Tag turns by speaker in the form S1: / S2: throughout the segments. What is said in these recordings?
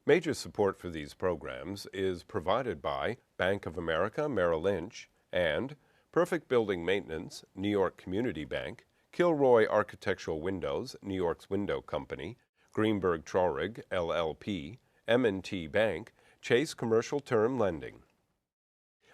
S1: Major support for these programs is provided by Bank of America Merrill Lynch and Perfect Building Maintenance, New York Community Bank, Kilroy Architectural Windows, New York's Window Company, Greenberg Traurig, LLP, M&T Bank, Chase Commercial Term Lending.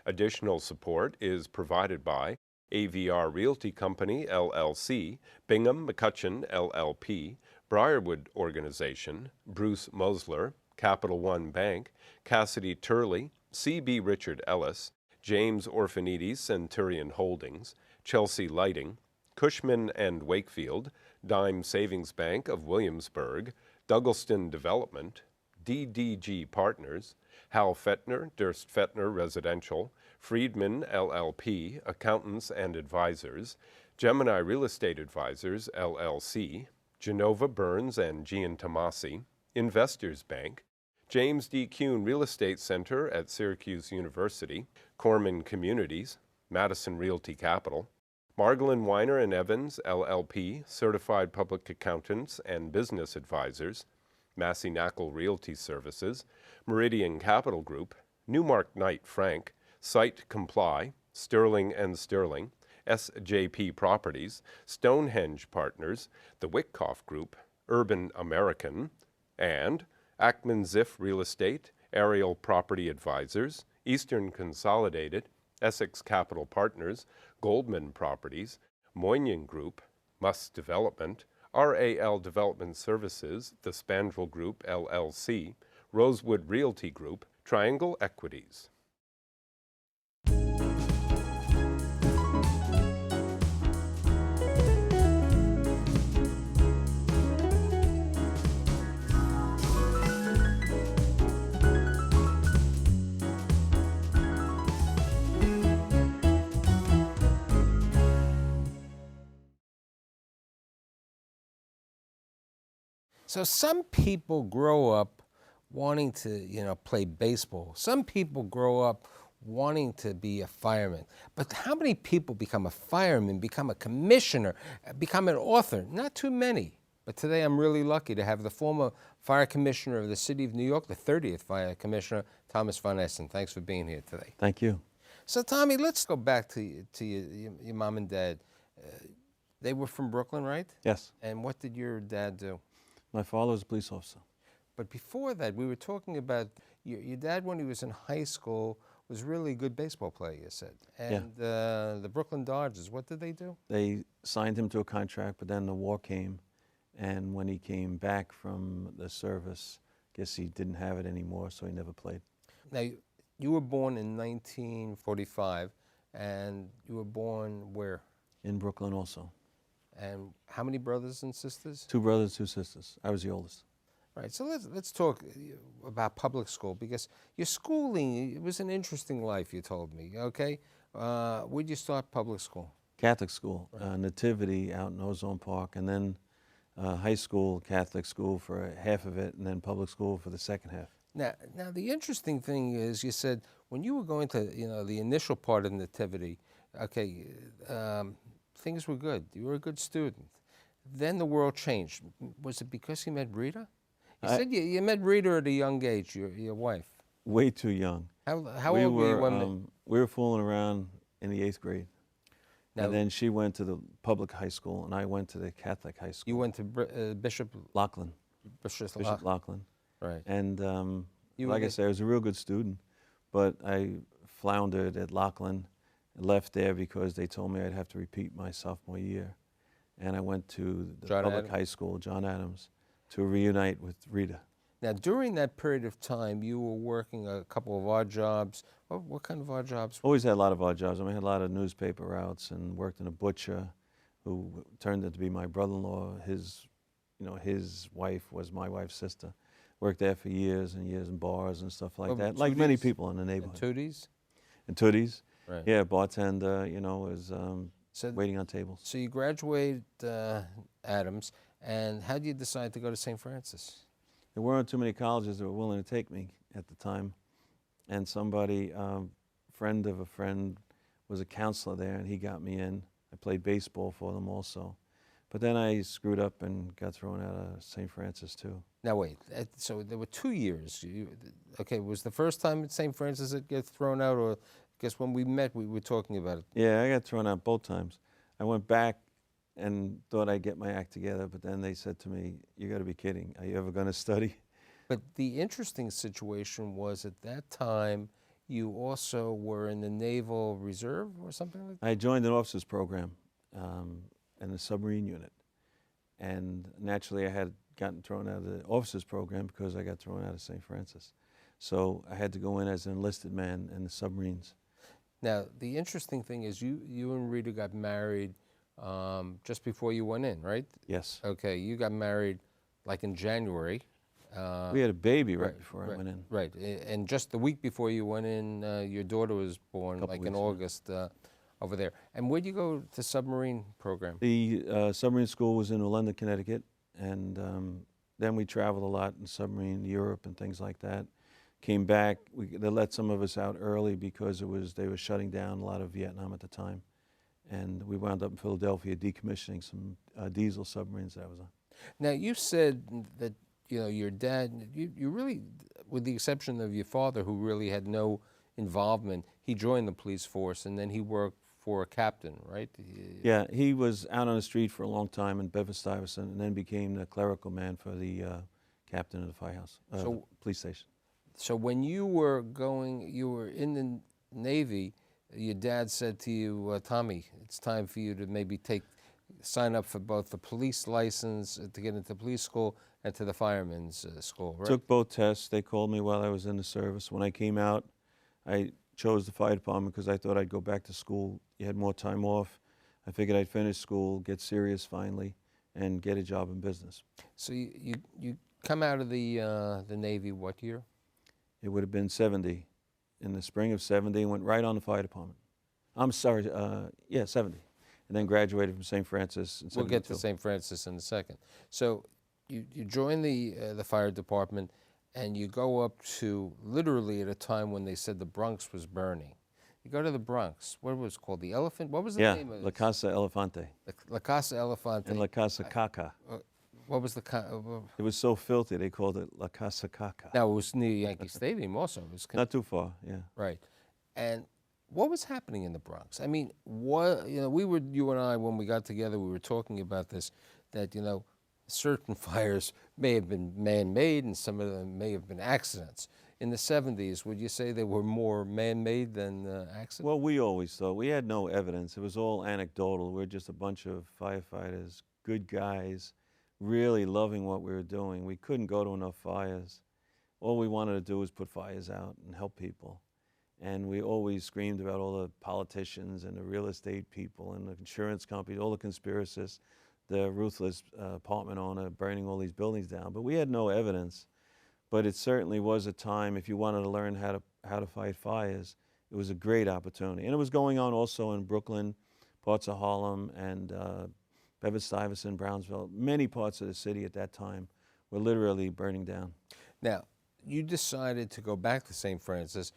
S1: Additional support is provided by AVR Realty Company, LLC, Bingham McCutcheon, LLP, Briarwood Organization, Bruce Mosler, Capital One Bank, Cassidy Turley, C.B. Richard Ellis, James Orphanides Centurion Holdings, Chelsea Lighting, Cushman and Wakefield, Dime Savings Bank of Williamsburg, Douglaston Development, DDG Partners, Hal Fettner, Durst Fettner Residential, Friedman LLP, Accountants and Advisors, Gemini Real Estate Advisors, LLC, Genova Burns and Gian Tomasi, Investors Bank, James D. Kuhn Real Estate Center at Syracuse University, Corman Communities, Madison Realty Capital, Margolin Weiner and Evans, LLP, Certified Public Accountants and Business Advisors, Massey Knackle Realty Services, Meridian Capital Group, Newmark Knight Frank, Site Comply, Sterling and Sterling, SJP Properties, Stonehenge Partners, the Wickoff Group, Urban American, and Ackman Ziff Real Estate, Ariel Property Advisors, Eastern Consolidated, Essex Capital Partners, Goldman Properties, Moynihan Group, Muss Development, RAL Development Services, the Spandrel Group, LLC, Rosewood Realty Group, Triangle Equities.
S2: So some people grow up wanting to, play baseball. Some people grow up wanting to be a fireman. But how many people become a fireman, become a commissioner, become an author? Not too many. But today I'm really lucky to have the former fire commissioner of the city of New York, the 30th fire commissioner, Thomas Von Essen. Thanks for being here today.
S3: Thank you.
S2: So Tommy, let's go back to your mom and dad. They were from Brooklyn, right?
S3: Yes.
S2: And what did your dad do?
S3: My father was a police officer.
S2: But before that, we were talking about your dad, when he was in high school, was really a good baseball player, you said. And the Brooklyn Dodgers, what did they do?
S3: They signed him to a contract, but then the war came. And when he came back from the service, I guess he didn't have it anymore, so he never played.
S2: Now, you were born in 1945, and you were born where?
S3: In Brooklyn also.
S2: And how many brothers and sisters?
S3: 2 brothers, 2 sisters. I was the oldest.
S2: Right, so let's talk about public school, because your schooling, it was an interesting life, you told me, okay? Where'd you start public school?
S3: Catholic school, right. Nativity out in Ozone Park, and then high school, Catholic school for half of it, and then public school for the second half.
S2: Now the interesting thing is, you said when you were going to, the initial part of Nativity, okay, things were good. You were a good student. Then the world changed. Was it because you met Rita? You said you met Rita at a young age, your wife.
S3: Way too young.
S2: How old were you when
S3: we were fooling around in the 8th grade.
S2: Now,
S3: and then she went to the public high school, and I went to the Catholic high school.
S2: You went to Bishop
S3: Laughlin.
S2: Bishop
S3: Laughlin.
S2: Right.
S3: And like I said, I was a real good student, but I floundered at Laughlin, left there because they told me I'd have to repeat my sophomore year. And I went to the public high school, John Adams, to reunite with Rita.
S2: Now, during that period of time, you were working a couple of odd jobs. What kind of odd jobs?
S3: Always had a lot of odd jobs. I mean, I had a lot of newspaper routes and worked in a butcher who turned out to be my brother-in-law. His wife was my wife's sister. Worked there for years and years in bars and stuff like that, like many people in the neighborhood.
S2: And Tooties?
S3: And Tooties.
S2: Right.
S3: Yeah, bartender, was waiting on tables.
S2: So you graduated Adams, and how did you decide to go to St. Francis?
S3: There weren't too many colleges that were willing to take me at the time. And somebody, friend of a friend, was a counselor there, and he got me in. I played baseball for them also. But then I screwed up and got thrown out of St. Francis too.
S2: Now wait, so there were 2 years. Okay, was the first time at St. Francis it gets thrown out, or I guess when we met we were talking about it?
S3: Yeah, I got thrown out both times. I went back and thought I'd get my act together, but then they said to me, "You got to be kidding. Are you ever going to study?"
S2: But the interesting situation was at that time you also were in the Naval Reserve or something like that?
S3: I joined an officers program in the submarine unit, and naturally I had gotten thrown out of the officers program because I got thrown out of St. Francis. So I had to go in as an enlisted man in the submarines.
S2: Now, the interesting thing is you and Rita got married just before you went in, right?
S3: Yes.
S2: Okay, you got married like in January.
S3: We had a baby right before I went in.
S2: Right, and just the week before you went in, your daughter was born, like in August over there. And where'd you go to submarine program?
S3: The submarine school was in London, Connecticut, and then we traveled a lot in submarine, Europe and things like that. Came back, they let some of us out early because they were shutting down a lot of Vietnam at the time. And we wound up in Philadelphia decommissioning some diesel submarines that I was on.
S2: Now, you said that, you know, your dad, you really, with the exception of your father, who really had no involvement, he joined the police force and then he worked for a captain, right?
S3: Yeah, he was out on the street for a long time in Bedford-Stuyvesant and then became the clerical man for the captain of the firehouse, police station.
S2: So when you were in the Navy, your dad said to you, Tommy, it's time for you to maybe sign up for both the police license to get into police school and to the fireman's school, right?
S3: Took both tests. They called me while I was in the service. When I came out, I chose the fire department because I thought I'd go back to school. You had more time off. I figured I'd finish school, get serious finally, and get a job in business.
S2: So you come out of the Navy what year?
S3: It would have been 70. In the spring of 70, went right on the fire department. I'm sorry, yeah, 70. And then graduated from St. Francis in 72.
S2: We'll get to St. Francis in a second. So you join the fire department and you go up to, literally at a time when they said the Bronx was burning. You go to the Bronx. What was it called? The Elephant? What was the name of it?
S3: La Casa Elefante.
S2: La Casa Elefante.
S3: And La Casa Caca.
S2: What was the...
S3: It was so filthy, they called it La Casa Caca.
S2: Now, it was near Yankee Stadium also. It was
S3: not too far, yeah.
S2: Right. And what was happening in the Bronx? I mean, you and I, when we got together, we were talking about this, that, you know, certain fires may have been man-made and some of them may have been accidents. In the 70s, would you say they were more man-made than accidents?
S3: Well, we always thought. We had no evidence. It was all anecdotal. We're just a bunch of firefighters, good guys, really loving what we were doing. We couldn't go to enough fires. All we wanted to do was put fires out and help people. And we always screamed about all the politicians and the real estate people and the insurance companies, all the conspiracists, the ruthless apartment owner burning all these buildings down. But we had no evidence. But it certainly was a time, if you wanted to learn how to fight fires, it was a great opportunity. And it was going on also in Brooklyn, parts of Harlem, and Bedford-Stuyvesant, Brownsville. Many parts of the city at that time were literally burning down.
S2: Now, you decided to go back to St. Francis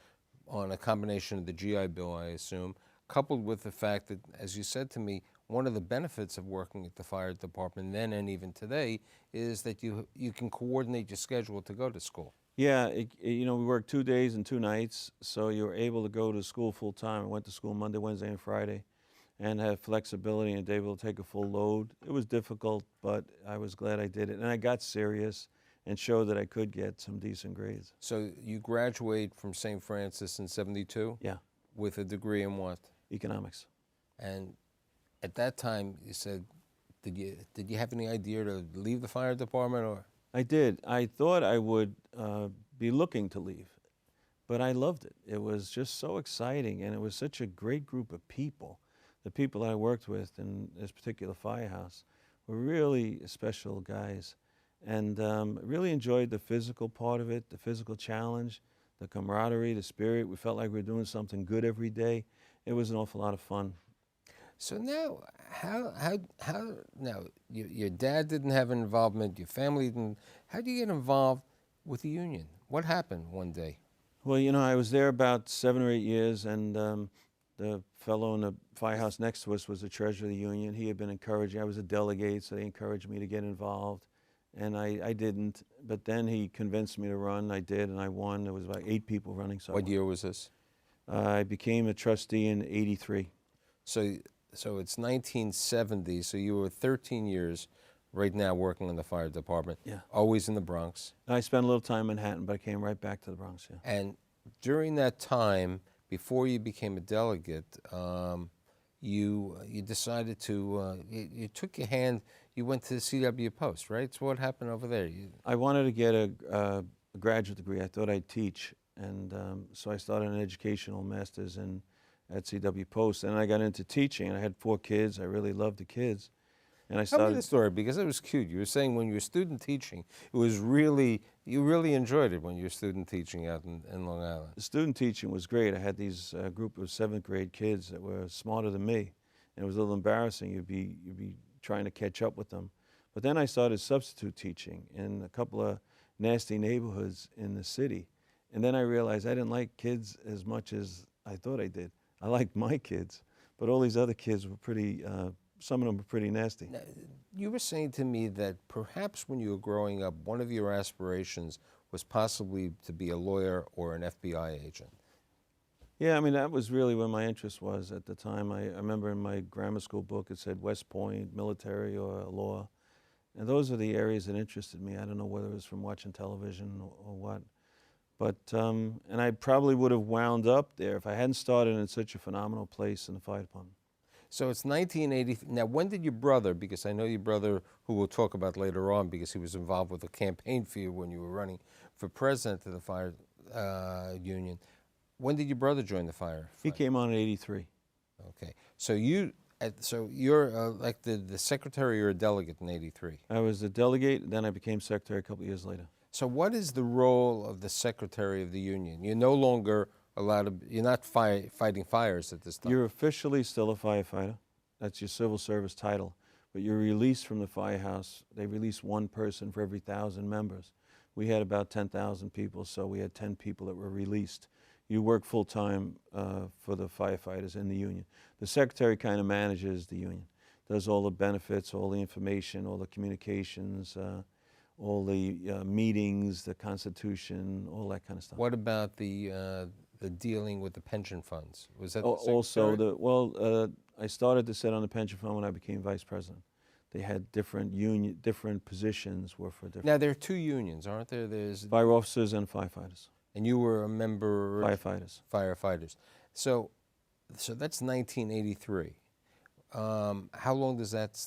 S2: on a combination of the GI Bill, I assume, coupled with the fact that, as you said to me, one of the benefits of working at the fire department then and even today is that you can coordinate your schedule to go to school.
S3: Yeah, you know, we worked 2 days and 2 nights, so you were able to go to school full time. I went to school Monday, Wednesday, and Friday, and had flexibility and able to take a full load. It was difficult, but I was glad I did it. And I got serious and showed that I could get some decent grades.
S2: So you graduate from St. Francis in 72?
S3: Yeah.
S2: With a degree in what?
S3: Economics.
S2: And at that time, you said, did you have any idea to leave the fire department, or?
S3: I did. I thought I would be looking to leave, but I loved it. It was just so exciting, and it was such a great group of people. The people I worked with in this particular firehouse were really special guys, and really enjoyed the physical part of it, the physical challenge, the camaraderie, the spirit. We felt like we were doing something good every day. It was an awful lot of fun.
S2: So now, now your dad didn't have an involvement, your family didn't. How do you get involved with the union? What happened one day?
S3: Well, you know, I was there about 7 or 8 years, and the fellow in the firehouse next to us was the treasurer of the union. He had been encouraging. I was a delegate, so they encouraged me to get involved. and I didn't. But then he convinced me to run. I did, and I won. There was about 8 people running. So
S2: What year was this?
S3: I became a trustee in '83.
S2: So it's 1970. So you were 13 years right now working in the fire department.
S3: Yeah.
S2: Always in the Bronx.
S3: I spent a little time in Manhattan, but I came right back to the Bronx. Yeah.
S2: And during that time, before you became a delegate, you decided to you took your hand. You went to the CW Post, right? So what happened over there?
S3: I wanted to get a graduate degree. I thought I'd teach, and so I started an educational master's at CW Post, and I got into teaching. I had 4 kids. I really loved the kids, and I started.
S2: Tell me the story, because it was cute. You were saying when you were student teaching, it was you really enjoyed it when you were student teaching out in Long Island.
S3: The student teaching was great. I had these group of 7th grade kids that were smarter than me, and it was a little embarrassing. You'd be trying to catch up with them. But then I started substitute teaching in a couple of nasty neighborhoods in the city, and then I realized I didn't like kids as much as I thought I did. I liked my kids, but all these other kids were pretty. Some of them were pretty nasty.
S2: Now, you were saying to me that perhaps when you were growing up, one of your aspirations was possibly to be a lawyer or an FBI agent.
S3: Yeah, I mean, that was really where my interest was at the time. I remember in my grammar school book it said West Point, military or law. And those are the areas that interested me. I don't know whether it was from watching television or what. But, and I probably would have wound up there if I hadn't started in such a phenomenal place in the fire department.
S2: So it's 1980. Now, when did your brother, because I know your brother, who we'll talk about later on, because he was involved with a campaign for you when you were running for president of the fire union, when did your brother join the fire?
S3: He came on in '83.
S2: Okay. So you're like the secretary or a delegate in '83.
S3: I was a delegate, then I became secretary a couple of years later.
S2: So what is the role of the secretary of the union? You're no longer allowed to, you're not fighting fires at this time.
S3: You're officially still a firefighter. That's your civil service title. But you're released from the firehouse. They release 1 person for every 1,000 members. We had about 10,000 people, so we had 10 people that were released. You work full-time for the firefighters in the union. The secretary kind of manages the union, does all the benefits, all the information, all the communications, all the meetings, the constitution, all that kind of stuff.
S2: What about the dealing with the pension funds? Was that
S3: also I started to sit on the pension fund when I became vice president. They had different positions were for different.
S2: Now there are 2 unions, aren't there? There's
S3: fire officers and firefighters.
S2: And you were a member.
S3: Firefighters.
S2: Firefighters. So that's 1983. How long does that?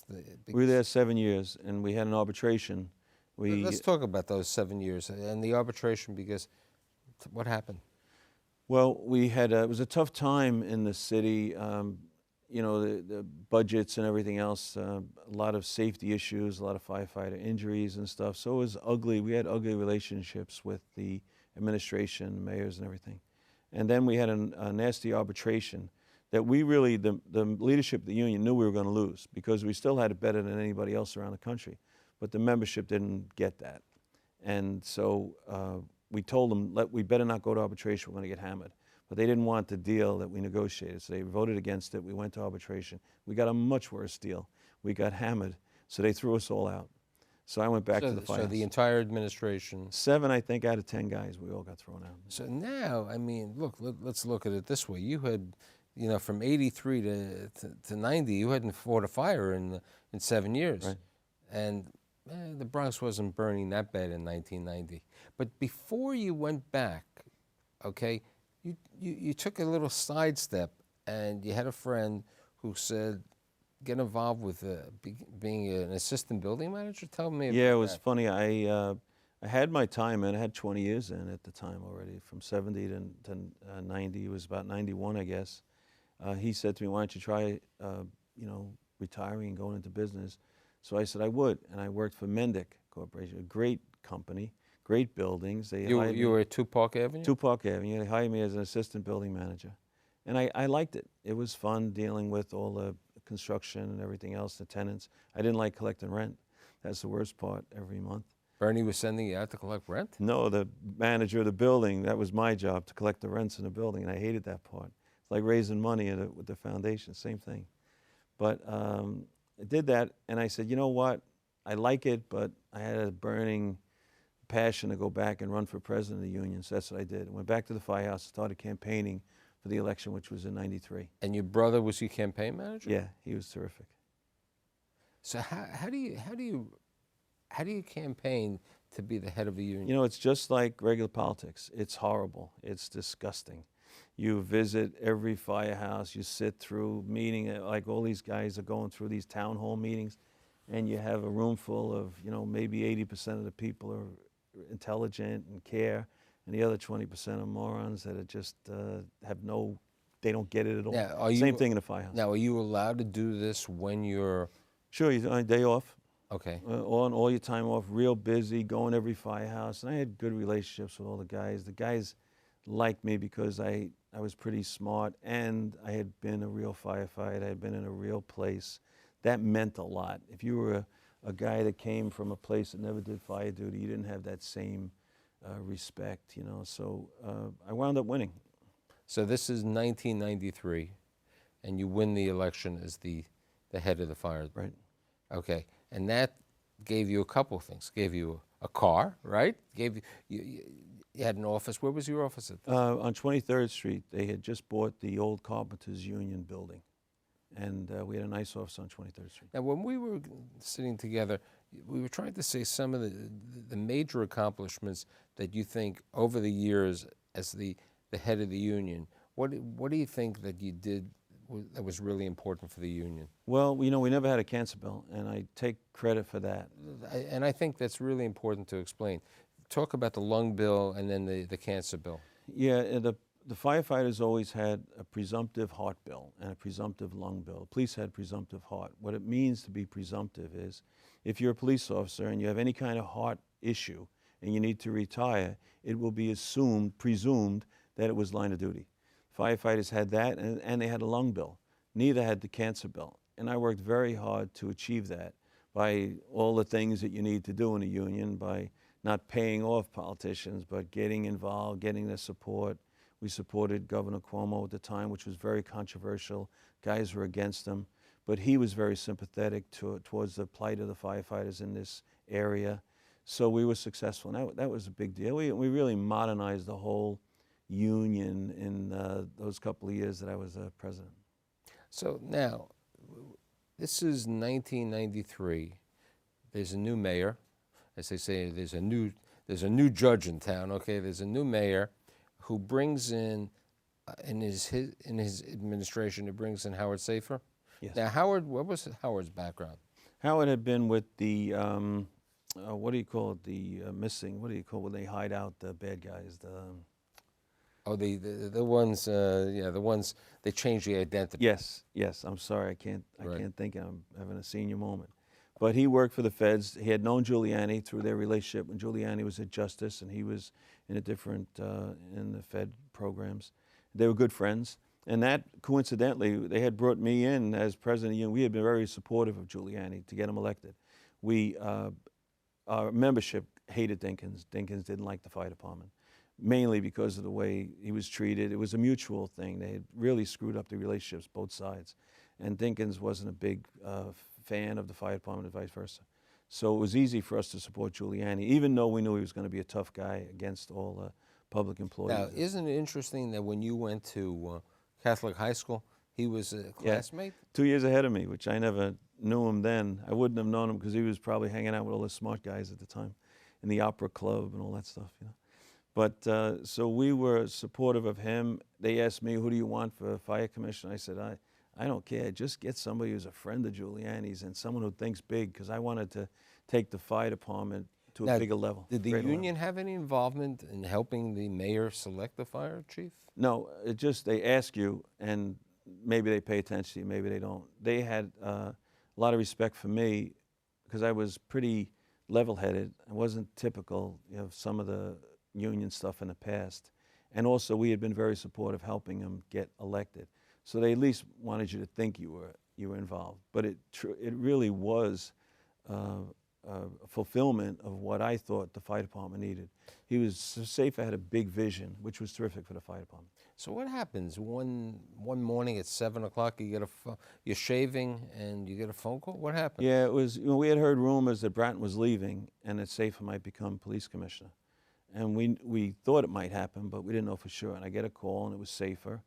S3: We were there 7 years, and we had an arbitration.
S2: Let's talk about those 7 years and the arbitration, because what happened?
S3: Well, we had it was a tough time in the city. You know, the budgets and everything else. A lot of safety issues, a lot of firefighter injuries and stuff. So it was ugly. We had ugly relationships with the administration, mayors, and everything. And then we had a nasty arbitration that we really, the leadership of the union knew we were going to lose, because we still had it better than anybody else around the country. But the membership didn't get that. And so we told them, we better not go to arbitration, we're going to get hammered. But they didn't want the deal that we negotiated, so they voted against it. We went to arbitration. We got a much worse deal. We got hammered, so they threw us all out. So I went back to the firehouse.
S2: So the entire administration.
S3: 7, I think, out of 10 guys, we all got thrown out.
S2: So now, I mean, look, let's look at it this way. You had, you know, from '83 to '90, you hadn't fought a fire in 7 years.
S3: Right.
S2: And the Bronx wasn't burning that bad in 1990. But before you went back, okay, you took a little sidestep, and you had a friend who said, get involved with being an assistant building manager? Tell me about that.
S3: Yeah, it was funny. I had my time in. I had 20 years in at the time already, from 70 to 90. It was about 91, I guess. He said to me, why don't you try, you know, retiring and going into business? So I said I would, and I worked for Mendick Corporation, a great company, great buildings.
S2: You were at 2 Park Avenue?
S3: 2 Park Avenue. They hired me as an assistant building manager. And I liked it. It was fun dealing with all the construction and everything else, the tenants. I didn't like collecting rent. That's the worst part every month.
S2: Bernie was sending you out to collect rent?
S3: No, the manager of the building, that was my job, to collect the rents in the building, and I hated that part. It's like raising money with the foundation, same thing. But I did that, and I said, you know what? I like it, but I had a burning passion to go back and run for president of the union, so that's what I did. I went back to the firehouse, started campaigning for the election, which was in '93.
S2: And your brother was your campaign manager?
S3: Yeah, he was terrific.
S2: So how do you campaign to be the head of a union?
S3: You know, it's just like regular politics. It's horrible. It's disgusting. You visit every firehouse, you sit through meeting, like all these guys are going through these town hall meetings, and you have a room full of, you know, maybe 80% of the people are intelligent and care, and the other 20% are morons that are just they don't get it at all.
S2: Now,
S3: Same thing in the firehouse.
S2: Now, are you allowed to do this when you're...
S3: Sure, you're on a day off.
S2: Okay.
S3: On all your time off, real busy, going every firehouse, and I had good relationships with all the guys. The guys liked me because I was pretty smart, and I had been a real firefighter. I had been in a real place. That meant a lot. If you were a guy that came from a place that never did fire duty, you didn't have that same respect, you know. So I wound up winning.
S2: So this is 1993, and you win the election as the head of the fire.
S3: Right.
S2: Okay, and that gave you a couple of things. Gave you a car, right? Gave you had an office. Where was your office at?
S3: On 23rd Street, they had just bought the old Carpenters Union building, and we had a nice office on 23rd Street.
S2: Now, when we were sitting together, we were trying to say some of the major accomplishments that you think over the years as the head of the union. What do you think that you did that was really important for the union?
S3: Well, you know, we never had a cancer bill, and I take credit for that.
S2: And I think that's really important to explain. Talk about the lung bill and then the cancer bill.
S3: Yeah, the firefighters always had a presumptive heart bill and a presumptive lung bill. The police had presumptive heart. What it means to be presumptive is if you're a police officer and you have any kind of heart issue and you need to retire, it will be presumed that it was line of duty. Firefighters had that, and they had a lung bill. Neither had the cancer bill. And I worked very hard to achieve that by all the things that you need to do in a union, by not paying off politicians, but getting involved, getting their support. We supported Governor Cuomo at the time, which was very controversial. Guys were against him, but he was very sympathetic towards the plight of the firefighters in this area. So we were successful, and that was a big deal. We really modernized the whole union in those couple of years that I was president.
S2: So now, this is 1993. There's a new mayor. As they say, there's a new judge in town. Okay, there's a new mayor who brings in his administration. He brings in Howard Safer.
S3: Yes.
S2: Now, Howard, what was Howard's background?
S3: Howard had been with the what do you call it? The missing. What do you call it when they hide out the bad guys?
S2: The ones, yeah, the ones they change the identity.
S3: Yes. I'm sorry, I can't think. I'm having a senior moment. But he worked for the feds. He had known Giuliani through their relationship when Giuliani was at Justice and he was in a different, in the Fed programs. They were good friends. And that, coincidentally, they had brought me in as president of the union. We had been very supportive of Giuliani to get him elected. Our membership hated Dinkins. Dinkins didn't like the fire department, mainly because of the way he was treated. It was a mutual thing. They had really screwed up the relationships, both sides. And Dinkins wasn't a big fan of the fire department and vice versa. So it was easy for us to support Giuliani, even though we knew he was going to be a tough guy against all public employees.
S2: Now, isn't it interesting that when you went to Catholic high school, he was a classmate?
S3: Yeah, 2 years ahead of me, which I never knew him then. I wouldn't have known him because he was probably hanging out with all the smart guys at the time in the opera club and all that stuff, you know. But so we were supportive of him. They asked me, who do you want for fire commissioner? I said, I don't care. Just get somebody who's a friend of Giuliani's and someone who thinks big, because I wanted to take the fire department to a bigger level.
S2: Did the union have any involvement in helping the mayor select the fire chief?
S3: No, it just, they ask you, and maybe they pay attention to you, maybe they don't. They had a lot of respect for me because I was pretty level-headed. I wasn't typical of some of the union stuff in the past. And also, we had been very supportive helping him get elected. So they at least wanted you to think you were involved. But it really was fulfillment of what I thought the fire department needed. He was safe, had a big vision, which was terrific for the fire department.
S2: So what happens one morning at 7 o'clock? You get you're shaving and you get a phone call. What happened?
S3: Yeah, it was. You know, we had heard rumors that Bratton was leaving and that Safer might become police commissioner, and we thought it might happen, but we didn't know for sure. And I get a call, and it was Safer,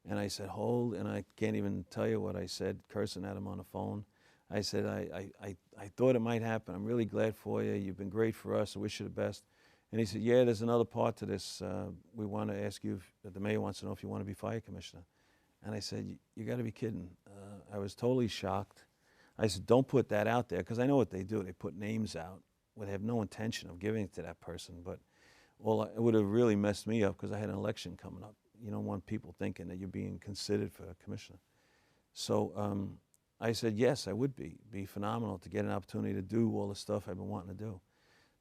S3: and I said, "Hold," and I can't even tell you what I said, cursing at him on the phone. I said, I thought it might happen. I'm really glad for you. You've been great for us. I wish you the best. And he said, yeah, there's another part to this. We want to ask you, the mayor wants to know if you want to be fire commissioner. And I said, you got to be kidding. I was totally shocked. I said, don't put that out there, because I know what they do. They put names out. They have no intention of giving it to that person. But it would have really messed me up, because I had an election coming up. You don't want people thinking that you're being considered for a commissioner. So I said, yes, I would be phenomenal to get an opportunity to do all the stuff I've been wanting to do.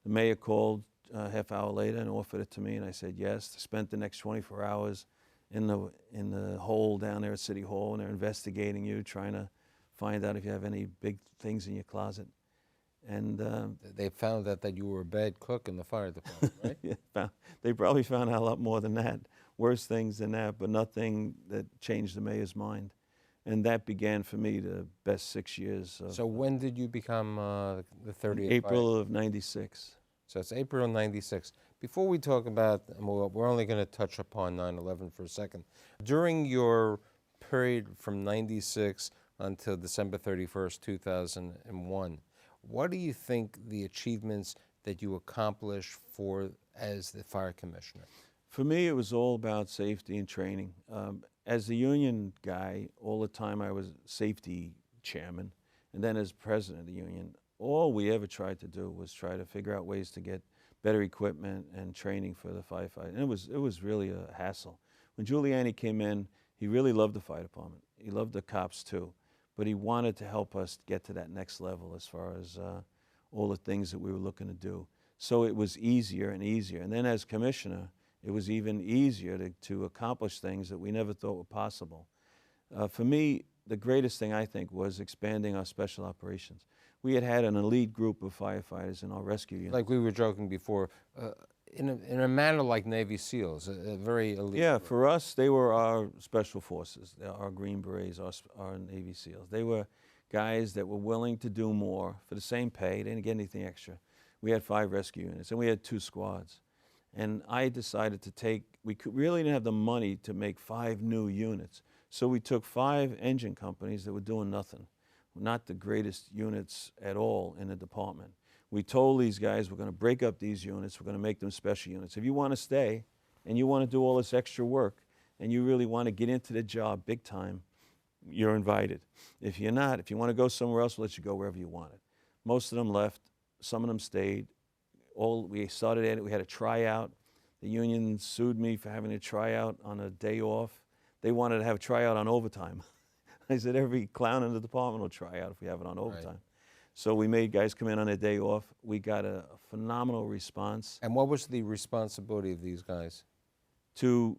S3: The mayor called a half hour later and offered it to me, and I said yes. I spent the next 24 hours in the hole down there at City Hall, and they're investigating you, trying to find out if you have any big things in your closet. And
S2: they found out that you were a bad cook in the fire department, right?
S3: Yeah, they probably found out a lot more than that, worse things than that, but nothing that changed the mayor's mind. And that began for me the best 6 years.
S2: So when did you become the 30th?
S3: April of '96.
S2: So it's April 96. Before we talk about, we're only going to touch upon 9/11 for a second. During your period from 96 until December 31st, 2001, what do you think the achievements that you accomplished as the fire commissioner?
S3: For me, it was all about safety and training. As the union guy, all the time I was safety chairman, and then as president of the union, all we ever tried to do was try to figure out ways to get better equipment and training for the firefighters. And it was really a hassle. When Giuliani came in, he really loved the fire department. He loved the cops too, but he wanted to help us get to that next level as far as all the things that we were looking to do. So it was easier and easier. And then as commissioner, it was even easier to accomplish things that we never thought were possible. For me, the greatest thing, I think, was expanding our special operations. We had an elite group of firefighters in our rescue unit.
S2: Like we were joking before, in a manner like Navy SEALs, a very elite
S3: Yeah,
S2: group.
S3: for us, they were our special forces, our Green Berets, our Navy SEALs. They were guys that were willing to do more for the same pay. They didn't get anything extra. We had 5 rescue units, and we had 2 squads. And I decided to we really didn't have the money to make 5 new units. So we took 5 engine companies that were doing nothing, not the greatest units at all in the department. We told these guys, we're going to break up these units, we're going to make them special units. If you want to stay and you want to do all this extra work and you really want to get into the job big time, you're invited. If you're not, if you want to go somewhere else, we'll let you go wherever you wanted. Most of them left, some of them stayed. We started at it, we had a tryout. The union sued me for having a tryout on a day off. They wanted to have a tryout on overtime. I said, every clown in the department will try out if we have it on overtime. Right. So we made guys come in on a day off. We got a phenomenal response.
S2: And what was the responsibility of these guys?
S3: To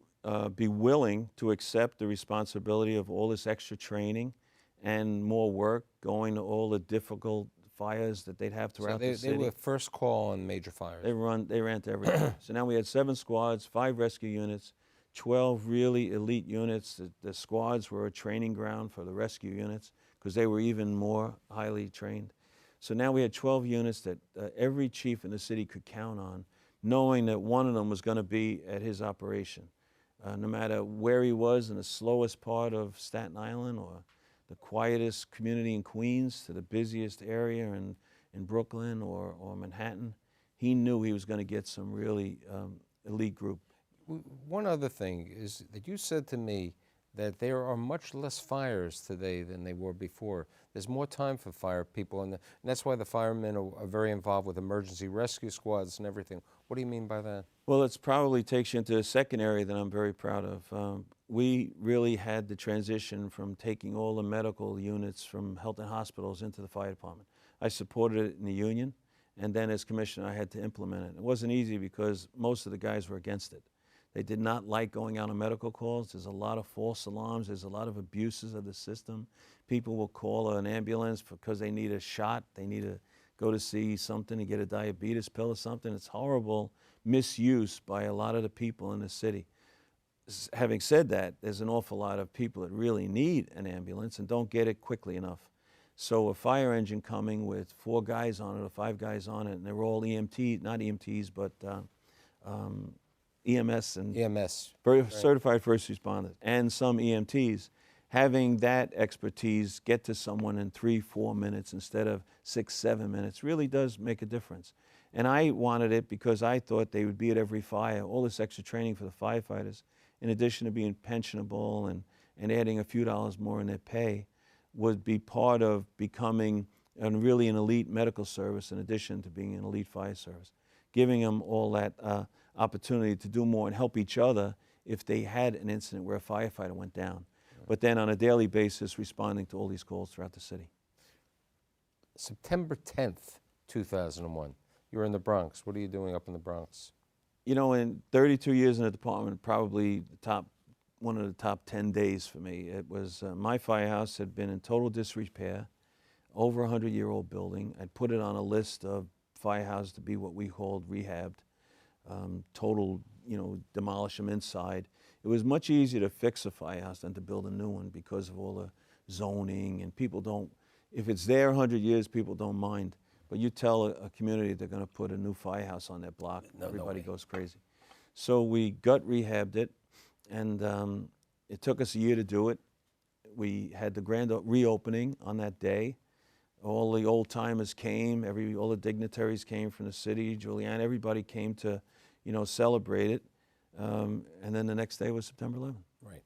S3: be willing to accept the responsibility of all this extra training and more work, going to all the difficult fires that they'd have throughout the city.
S2: They were first call on major fires.
S3: They ran to everything. So now we had 7 squads, 5 rescue units, 12 really elite units. The squads were a training ground for the rescue units because they were even more highly trained. So now we had 12 units that every chief in the city could count on, knowing that one of them was going to be at his operation. No matter where he was, in the slowest part of Staten Island or the quietest community in Queens to the busiest area in Brooklyn or Manhattan, he knew he was going to get some really elite group.
S2: One other thing is that you said to me that there are much less fires today than they were before. There's more time for fire people, and that's why the firemen are very involved with emergency rescue squads and everything. What do you mean by that?
S3: Well, it probably takes you into a second area that I'm very proud of. We really had the transition from taking all the medical units from health and hospitals into the fire department. I supported it in the union, and then as commissioner I had to implement it. It wasn't easy because most of the guys were against it. They did not like going out on medical calls. There's a lot of false alarms. There's a lot of abuses of the system. People will call an ambulance because they need a shot. They need to go to see something, you get a diabetes pill or something. It's horrible misuse by a lot of the people in the city. Having said that, there's an awful lot of people that really need an ambulance and don't get it quickly enough. So a fire engine coming with 4 guys on it or 5 guys on it, and they're all EMT, not EMTs, but EMS and
S2: EMS,
S3: certified first responders, and some EMTs. Having that expertise get to someone in 3-4 minutes instead of 6-7 minutes really does make a difference. And I wanted it because I thought they would be at every fire. All this extra training for the firefighters, in addition to being pensionable and adding a few dollars more in their pay, would be part of becoming really an elite medical service in addition to being an elite fire service, giving them all that opportunity to do more and help each other if they had an incident where a firefighter went down. But then on a daily basis responding to all these calls throughout the city.
S2: September 10th, 2001. You were in the Bronx. What are you doing up in the Bronx?
S3: You know, in 32 years in the department, probably one of the top 10 days for me. It was, my firehouse had been in total disrepair, over a 100-year-old building. I'd put it on a list of firehouses to be what we called rehabbed, total, you know, demolish them inside. It was much easier to fix a firehouse than to build a new one because of all the zoning, and people don't, if it's there 100 years, people don't mind. But you tell a community they're going to put a new firehouse on their block, everybody goes crazy. So we gut rehabbed it, and it took us a year to do it. We had the grand reopening on that day. All the old timers came, all the dignitaries came from the city, Giuliani, everybody came to, you know, celebrate it. And then the next day was September 11th.
S2: Right.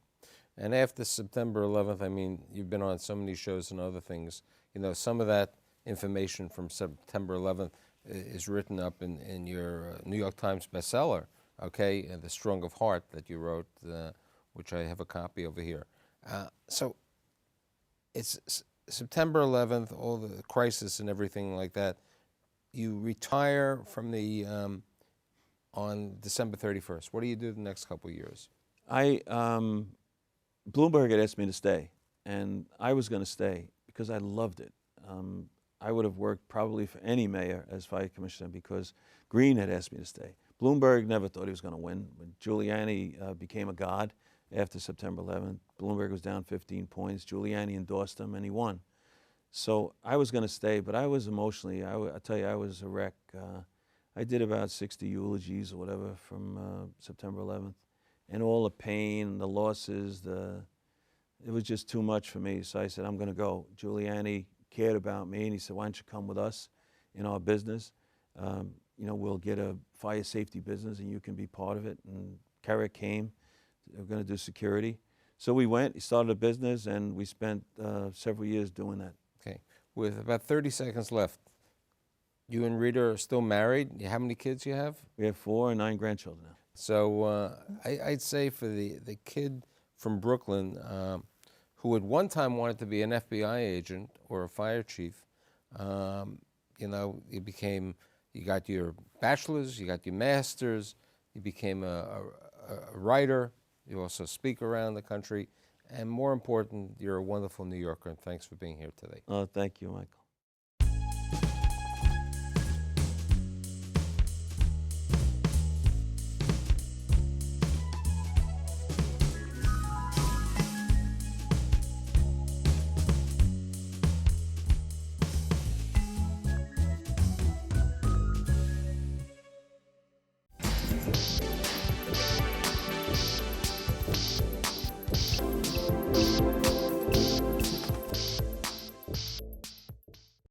S2: And after September 11th, I mean, you've been on so many shows and other things. You know, some of that information from September 11th is written up in your New York Times bestseller, okay, and The Strong of Heart that you wrote, which I have a copy over here. So it's September 11th, all the crisis and everything like that. You retire from the on December 31st. What do you do the next couple of years?
S3: Bloomberg had asked me to stay, and I was going to stay because I loved it. I would have worked probably for any mayor as fire commissioner because Green had asked me to stay. Bloomberg never thought he was going to win. When Giuliani became a god after September 11th, Bloomberg was down 15 points. Giuliani endorsed him, and he won. So I was going to stay, but I was emotionally, I tell you, I was a wreck. I did about 60 eulogies or whatever from September 11th, and all the pain, the losses, it was just too much for me. So I said, I'm going to go. Giuliani cared about me, and he said, why don't you come with us in our business? You know, we'll get a fire safety business, and you can be part of it. And Carrick came. We're going to do security. So we went, he started a business, and we spent several years doing that.
S2: Okay. With about 30 seconds left, you and Rita are still married. How many kids you have?
S3: We have 4 and 9 grandchildren now.
S2: So I'd say for the kid from Brooklyn who at one time wanted to be an FBI agent or a fire chief, you know, you got your bachelor's, you got your master's, you became a writer, you also speak around the country, and more important, you're a wonderful New Yorker, and thanks for being here today.
S3: Thank you, Michael.